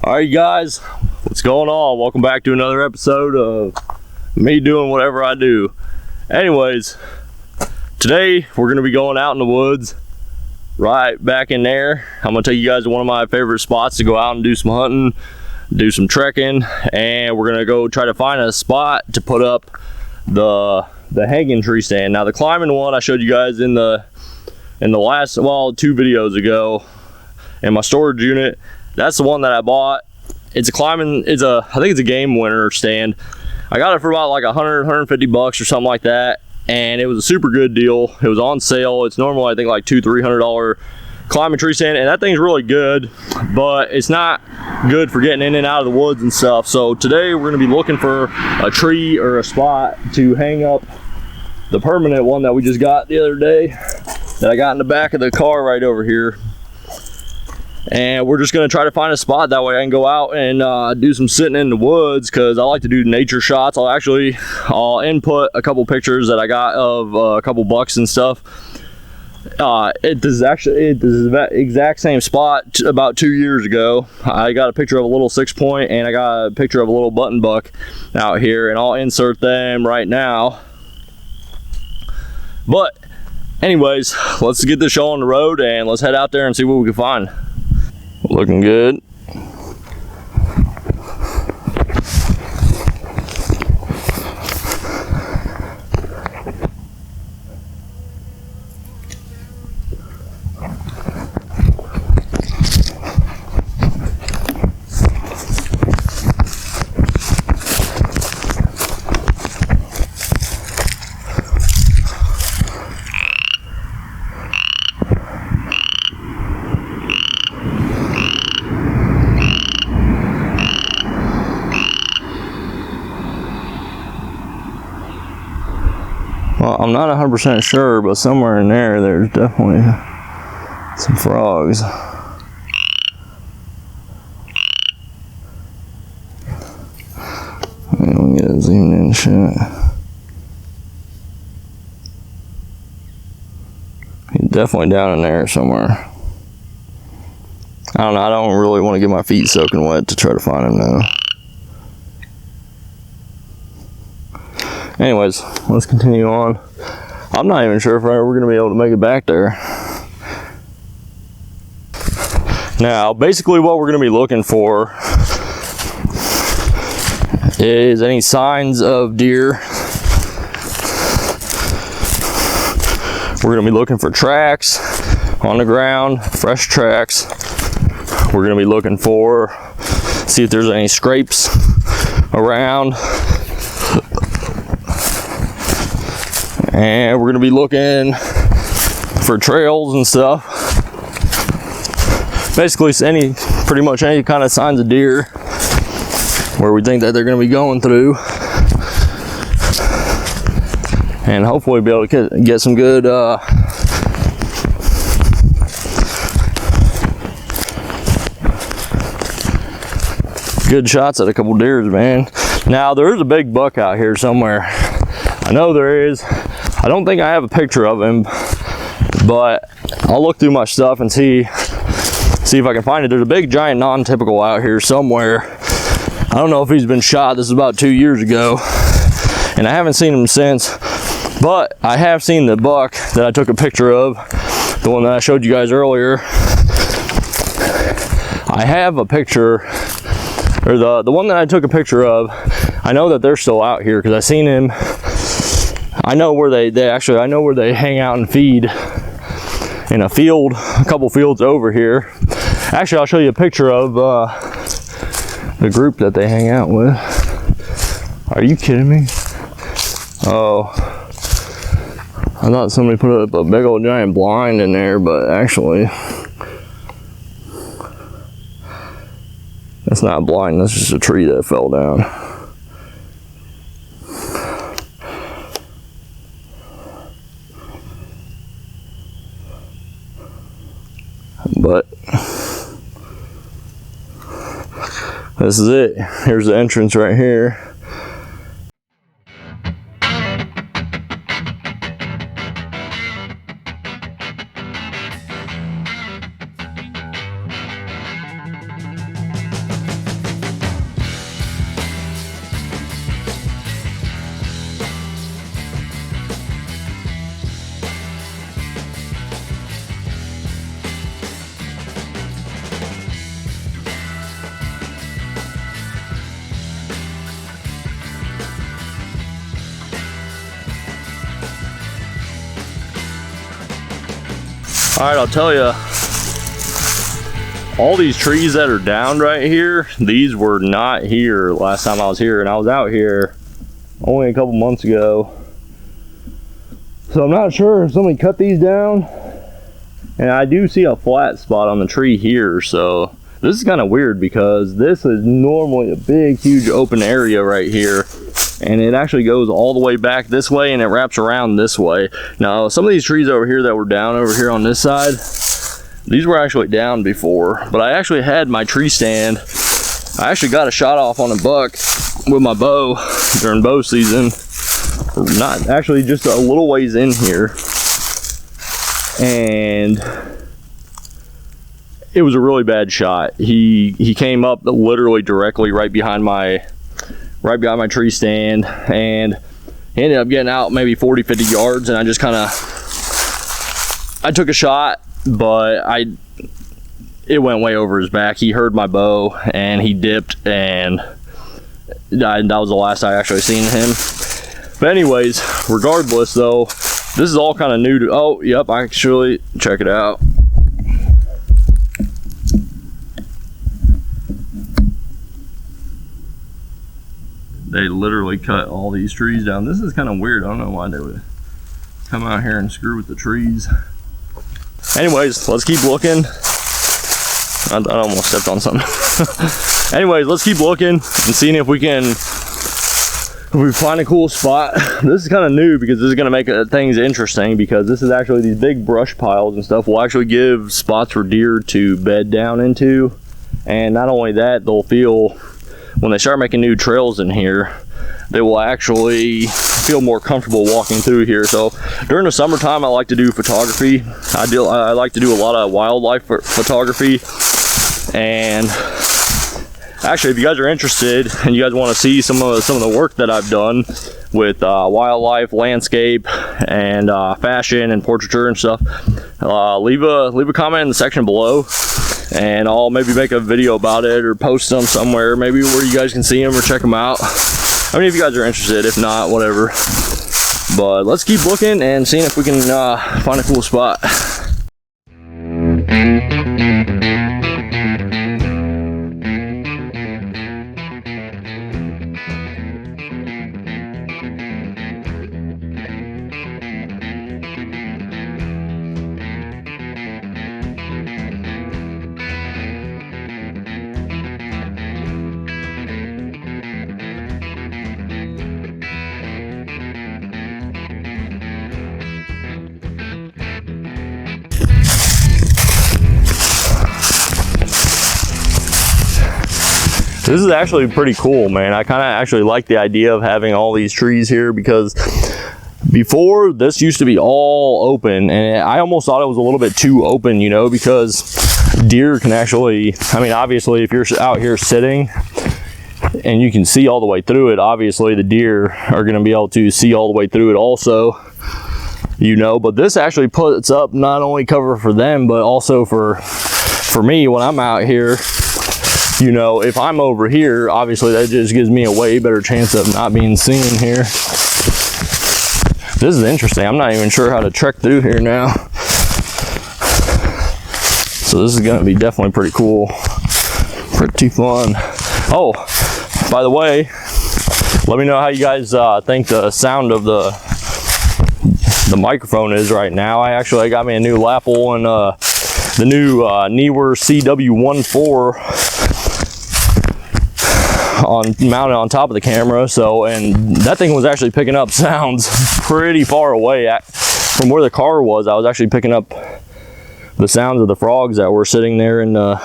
Alright guys, what's going on? Welcome back to another episode of me doing whatever I do. Anyways, today we're going to be going out in the woods, right back in there. I'm going to take you guys to one of my favorite spots to go out and do some hunting, do some trekking, and we're going to go try to find a spot to put up the hanging tree stand. Now the climbing one I showed you guys in the last, well, 2 videos ago in my storage unit. That's the one that I bought. It's a climbing, I think it's a game winner stand. I got it for about like 150 bucks or something like that, and it was a super good deal. It was on sale. It's normally I think like $200-300 climbing tree stand, and that thing's really good, but it's not good for getting in and out of the woods and stuff. So today we're gonna be looking for a tree or a spot to hang up the permanent one that we just got the other day, that I got in the back of the car right over here. And we're just gonna try to find a spot, that way I can go out and do some sitting in the woods, because I like to do nature shots. I'll input a couple pictures that I got of a couple bucks and stuff. This is the exact same spot about 2 years ago. I got a picture of a little 6-point, and I got a picture of a little button buck out here, and I'll insert them right now. But anyways, let's get this show on the road and let's head out there and see what we can find. Looking good. Well, I'm not 100% sure, but somewhere in there's definitely some frogs. Let me get a zoomed in shot. He's definitely down in there somewhere. I don't know, I don't really want to get my feet soaking wet to try to find him now. Anyways, let's continue on. I'm not even sure if we're going to be able to make it back there. Now, basically what we're going to be looking for is any signs of deer. We're going to be looking for tracks on the ground, fresh tracks. We're going to be looking for, see if there's any scrapes around. And we're going to be looking for trails and stuff. Basically pretty much any kind of signs of deer where we think that they're going to be going through. And hopefully be able to get some good good shots at a couple deers, man. Now there is a big buck out here somewhere. I know there is. I don't think I have a picture of him, but I'll look through my stuff and see if I can find it. There's a big giant non-typical out here somewhere. I don't know if he's been shot. This is about 2 years ago, and I haven't seen him since, but I have seen the buck that I took a picture of, the one that I showed you guys earlier. I have a picture, or the one that I took a picture of. I know that they're still out here because I seen him. I know where I know where they hang out and feed, in a field, a couple fields over here. Actually, I'll show you a picture of the group that they hang out with. Are you kidding me? Oh, I thought somebody put up a big old giant blind in there, but actually that's not a blind, that's just a tree that fell down. But this is it. Here's the entrance right here. right, I'll tell you, all these trees that are down right here, these were not here last time I was here, and I was out here only a couple months ago. So I'm not sure if somebody cut these down, and I do see a flat spot on the tree here. So this is kind of weird because this is normally a big, huge open area right here, and it actually goes all the way back this way and it wraps around this way. Now, some of these trees over here that were down over here on this side, these were actually down before, but I actually had my tree stand. I actually got a shot off on a buck with my bow during bow season. Not actually, just a little ways in here, and it was a really bad shot. He came up literally directly right behind my tree stand, and he ended up getting out maybe 40-50 yards, and I just kind of took a shot, but it went way over his back. He heard my bow and he dipped, and that was the last I actually seen him. But anyways, regardless though, this is all kind of new to, oh, yep, actually, check it out. They literally cut all these trees down. This is kind of weird. I don't know why they would come out here and screw with the trees. Anyways, let's keep looking. I almost stepped on something. Anyways, let's keep looking and seeing if we find a cool spot. This is kind of new because this is going to make things interesting, because this is actually, these big brush piles and stuff will actually give spots for deer to bed down into. And not only that, they'll feel, when they start making new trails in here, they will actually feel more comfortable walking through here. So during the summertime, I like to do photography. I like to do a lot of wildlife photography. And actually, if you guys are interested and you guys want to see some of the work that I've done with wildlife, landscape, and fashion and portraiture and stuff, leave a comment in the section below, and I'll maybe make a video about it or post them somewhere, maybe where you guys can see them or check them out. I mean, if you guys are interested. If not, whatever. But let's keep looking and seeing if we can find a cool spot. This is actually pretty cool, man. I kind of actually like the idea of having all these trees here, because before this used to be all open, and I almost thought it was a little bit too open, you know, because deer can actually, I mean, obviously if you're out here sitting and you can see all the way through it, obviously the deer are going to be able to see all the way through it also, you know. But this actually puts up not only cover for them, but also for me when I'm out here. You know, if I'm over here, obviously that just gives me a way better chance of not being seen here. This is interesting. I'm not even sure how to trek through here now. So this is going to be definitely pretty cool. Pretty fun. Oh, by the way, let me know how you guys think the sound of the microphone is right now. I got me a new lapel and the new Neewer CW14 mounted on top of the camera. So, and that thing was actually picking up sounds pretty far away from where the car was. I was actually picking up the sounds of the frogs that were sitting there in the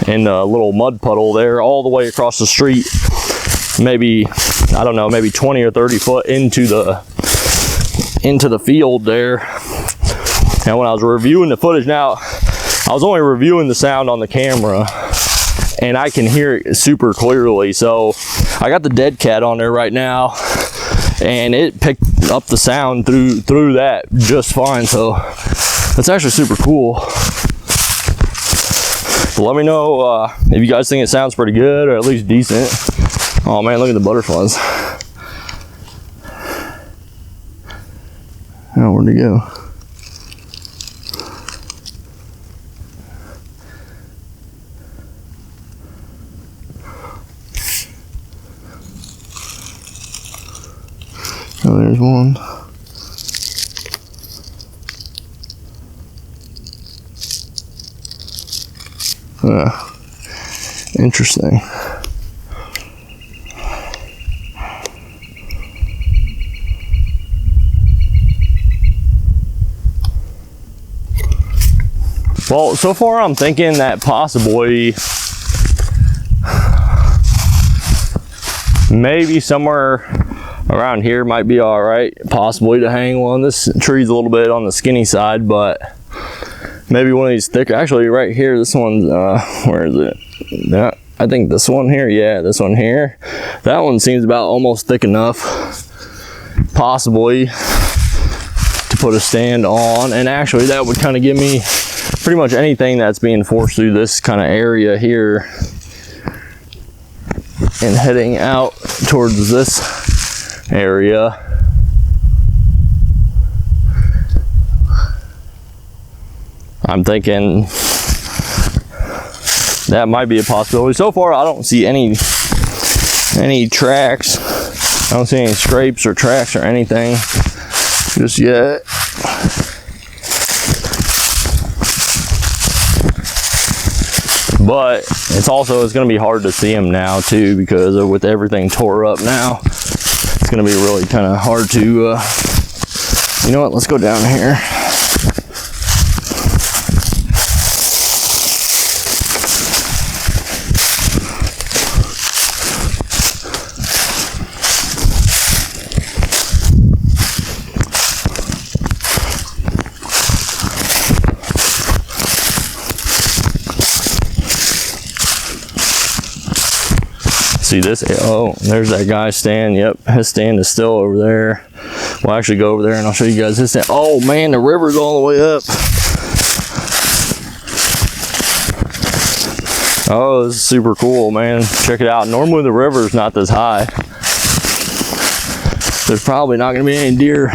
little mud puddle there, all the way across the street, maybe, I don't know, maybe 20 or 30 foot into the field there. And when I was reviewing the footage, now I was only reviewing the sound on the camera, and I can hear it super clearly. So I got the dead cat on there right now, and it picked up the sound through that just fine. So that's actually super cool. So let me know if you guys think it sounds pretty good, or at least decent. Oh man, look at the butterflies. Oh, where'd he go? Oh, there's one. Interesting. Well, so far I'm thinking that possibly maybe somewhere around here might be all right, possibly to hang one. This tree's a little bit on the skinny side, but maybe one of these thicker. Actually, right here, this one's where is it? Yeah, I think this one here. Yeah, this one here. That one seems about almost thick enough, possibly, to put a stand on. And actually, that would kind of give me pretty much anything that's being forced through this kind of area here and heading out towards this area. I'm thinking that might be a possibility. So far, I don't see any tracks. I don't see any scrapes or tracks or anything just yet. But it's going to be hard to see them now too, because with everything tore up now, it's going to be really kind of hard to, you know what, let's go down here. See this? Oh, there's that guy's stand. Yep, his stand is still over there. We'll actually go over there and I'll show you guys his stand. Oh man, the river's all the way up. Oh, this is super cool, man. Check it out. Normally the river's not this high. There's probably not gonna be any deer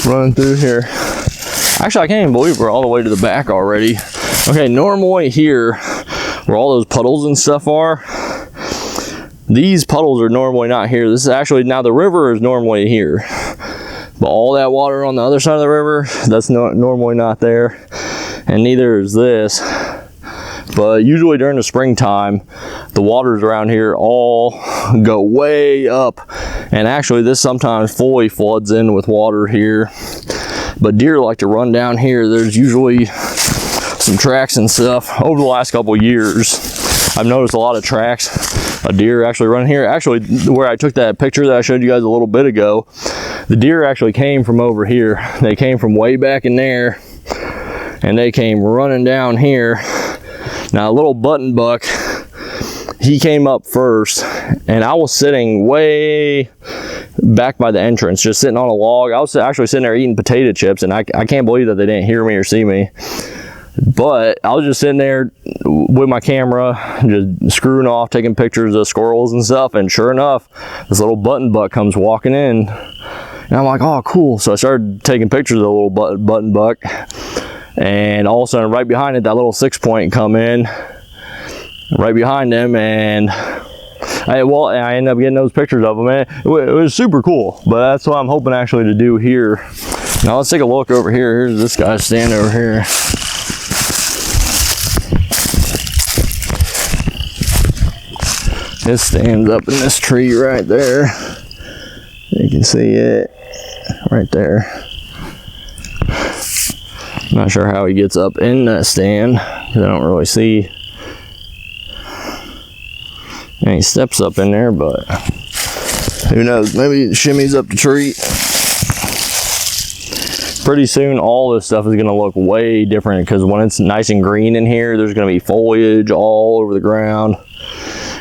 running through here. Actually, I can't even believe we're all the way to the back already. Okay, normally here, where all those puddles and stuff are, these puddles are normally not here. This is actually, now the river is normally here, but all that water on the other side of the river, that's normally not there, and neither is this. But usually during the springtime, the waters around here all go way up, and actually this sometimes fully floods in with water here. But deer like to run down here. There's usually some tracks and stuff. Over the last couple of years, I've noticed a lot of tracks. A deer actually running here. Actually, where I took that picture that I showed you guys a little bit ago, the deer actually came from over here. They came from way back in there, and they came running down here. Now, a little button buck, he came up first, and I was sitting way back by the entrance, just sitting on a log. I was actually sitting there eating potato chips, and I can't believe that they didn't hear me or see me. But I was just sitting there with my camera, just screwing off, taking pictures of squirrels and stuff, and sure enough, this little button buck comes walking in, and I'm like, oh cool. So I started taking pictures of the little button buck, and all of a sudden right behind it, that little 6-point come in right behind him, and I ended up getting those pictures of them, and it was super cool. But that's what I'm hoping actually to do here. Now let's take a look over here. Here's this guy standing over here. It stands up in this tree right there. You can see it right there. I'm not sure how he gets up in that stand, because I don't really see any steps up in there, but who knows, maybe it shimmies up the tree. Pretty soon all this stuff is going to look way different, because when it's nice and green in here, there's going to be foliage all over the ground,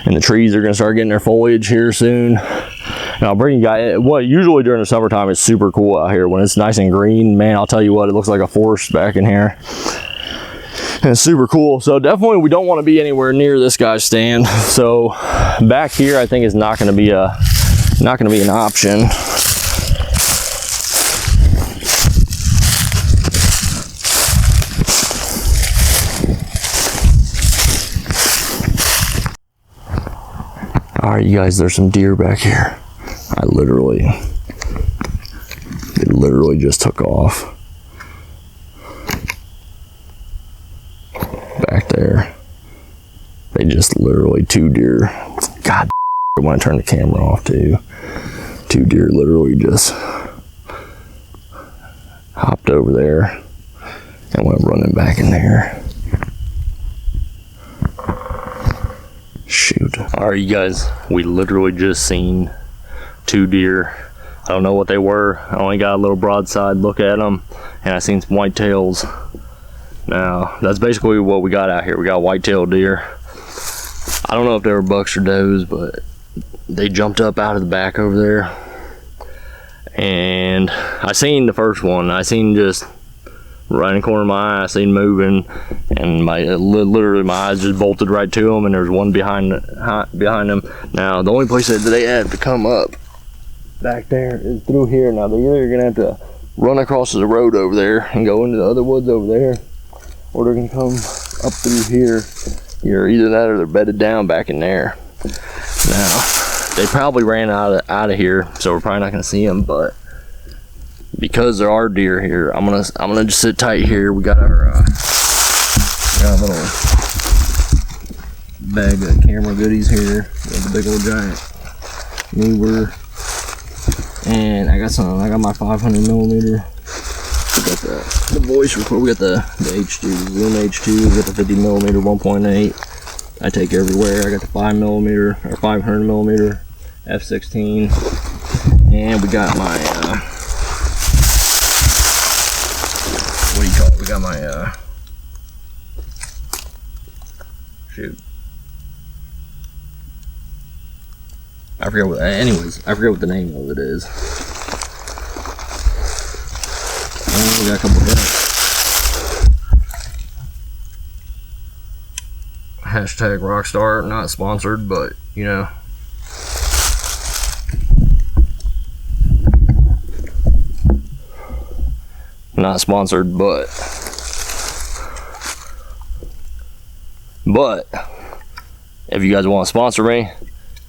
and the trees are going to start getting their foliage here soon. And I'll bring you guys, what usually during the summertime it's super cool out here. When it's nice and green, man, I'll tell you what, it looks like a forest back in here. And it's super cool. So definitely we don't want to be anywhere near this guy's stand. So back here I think is not going to be an option. All right, you guys, there's some deer back here. I literally They literally just took off. Back there. They just literally, 2 deer. God, I want to turn the camera off too. 2 deer literally just hopped over there and went running back in there. Shoot. Alright, you guys, we literally just seen 2 deer. I don't know what they were. I only got a little broadside look at them, and I seen some whitetails. Now, that's basically what we got out here. We got white-tailed deer. I don't know if they were bucks or does, but they jumped up out of the back over there. And I seen the first one. I seen just right in the corner of my eye, I seen moving, and literally my eyes just bolted right to them, and there's one behind them. Now, the only place that they had to come up back there is through here. Now, they're either gonna have to run across the road over there and go into the other woods over there, or they're gonna come up through here. Either that or they're bedded down back in there. Now, they probably ran out of here, so we're probably not gonna see them. But because there are deer here, I'm gonna just sit tight here. We got our little bag of camera goodies here. We have the big old giant mover, and I got my 500 millimeter. We got the voice recorder. We got the H2, Zoom H2. We got the 50 millimeter 1.8. I take everywhere. I got the 5 millimeter or 500 millimeter f/16, and we got my what do you call it? We got my shoot. I forget what. Anyways, I forget what the name of it is. We got a couple hits. Hashtag Rockstar, not sponsored, but you know. Not sponsored, but if you guys want to sponsor me,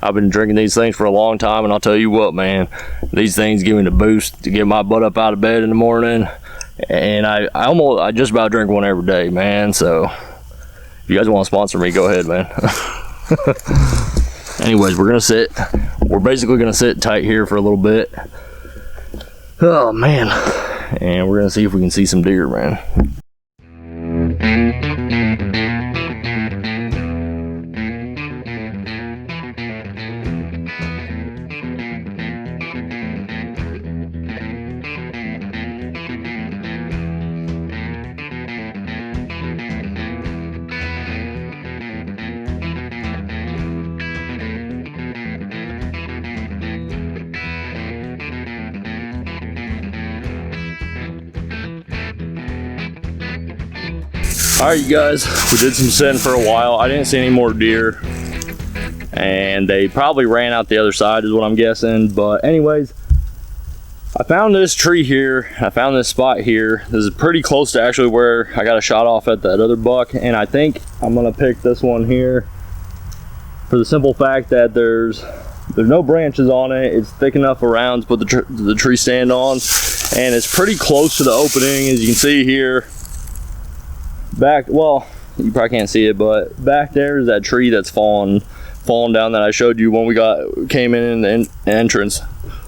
I've been drinking these things for a long time, and I'll tell you what, man, these things give me the boost to get my butt up out of bed in the morning. And I just about drink one every day, man. So if you guys want to sponsor me, go ahead, man. Anyways, we're basically gonna sit tight here for a little bit. Oh man, and we're gonna see if we can see some deer, man. Alright, you guys, we did some sitting for a while. I didn't see any more deer, and they probably ran out the other side is what I'm guessing. But anyways, I found this tree here. I found this spot here. This is pretty close to actually where I got a shot off at that other buck, and I think I'm gonna pick this one here for the simple fact that there's no branches on it. It's thick enough around to put the tree stand on, and it's pretty close to the opening, as you can see here. Back, well, you probably can't see it, but back there is that tree that's fallen down that I showed you when we came in the entrance.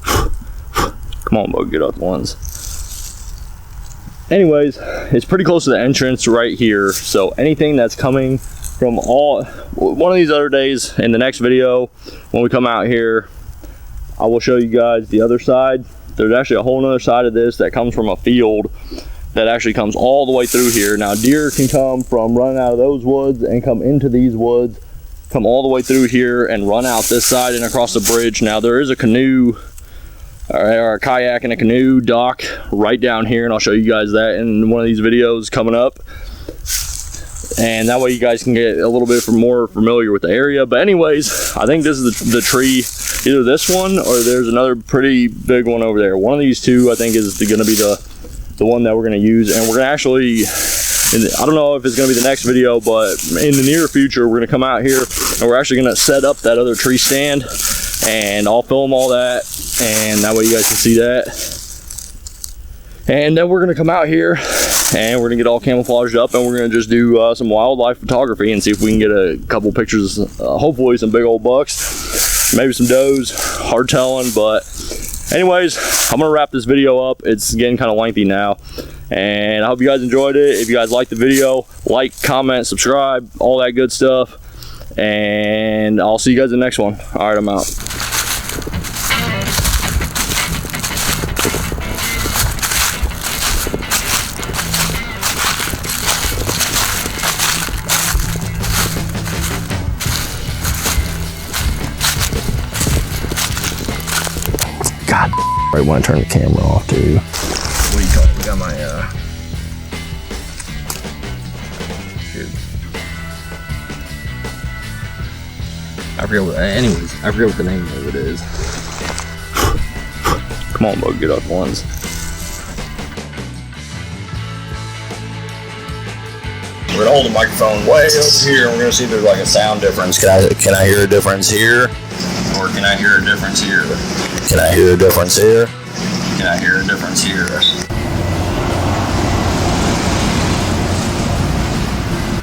Come on, bud, get up once. Anyways, it's pretty close to the entrance right here. So anything that's coming from one of these other days in the next video, when we come out here, I will show you guys the other side. There's actually a whole nother side of this that comes from a field that actually comes all the way through here. Now, deer can come from running out of those woods and come into these woods, come all the way through here and run out this side and across the bridge. Now, there is a canoe or a kayak and a canoe dock right down here, and I'll show you guys that in one of these videos coming up. And that way you guys can get a little bit more familiar with the area. But anyways, I think this is the tree, either this one or there's another pretty big one over there. One of these two, I think, is gonna be the one that we're going to use, and we're going to actually, I don't know if it's going to be the next video, but in the near future we're going to come out here and we're actually going to set up that other tree stand, and I'll film all that, and that way you guys can see that. And then we're gonna come out here and we're gonna get all camouflaged up, and we're gonna just do some wildlife photography and see if we can get a couple pictures, hopefully some big old bucks, maybe some does, hard telling. But anyways, I'm gonna wrap this video up. It's getting kind of lengthy now, and I hope you guys enjoyed it. If you guys liked the video, like, comment, subscribe, all that good stuff, and I'll see you guys in the next one. All right, I'm out. God, right when I turn the camera off too. What do you call it? We got my here. I forget what. Anyways, I forget what the name of it is. Come on, bud, get up once. We're gonna hold the microphone way over here, and we're gonna see if there's like a sound difference. Can I hear a difference here, or can I hear a difference here? Can I hear a difference here? Can I hear a difference here?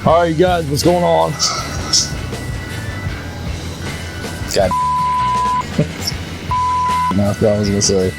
All right, you guys, what's going on? God. Now I forgot what I was gonna say.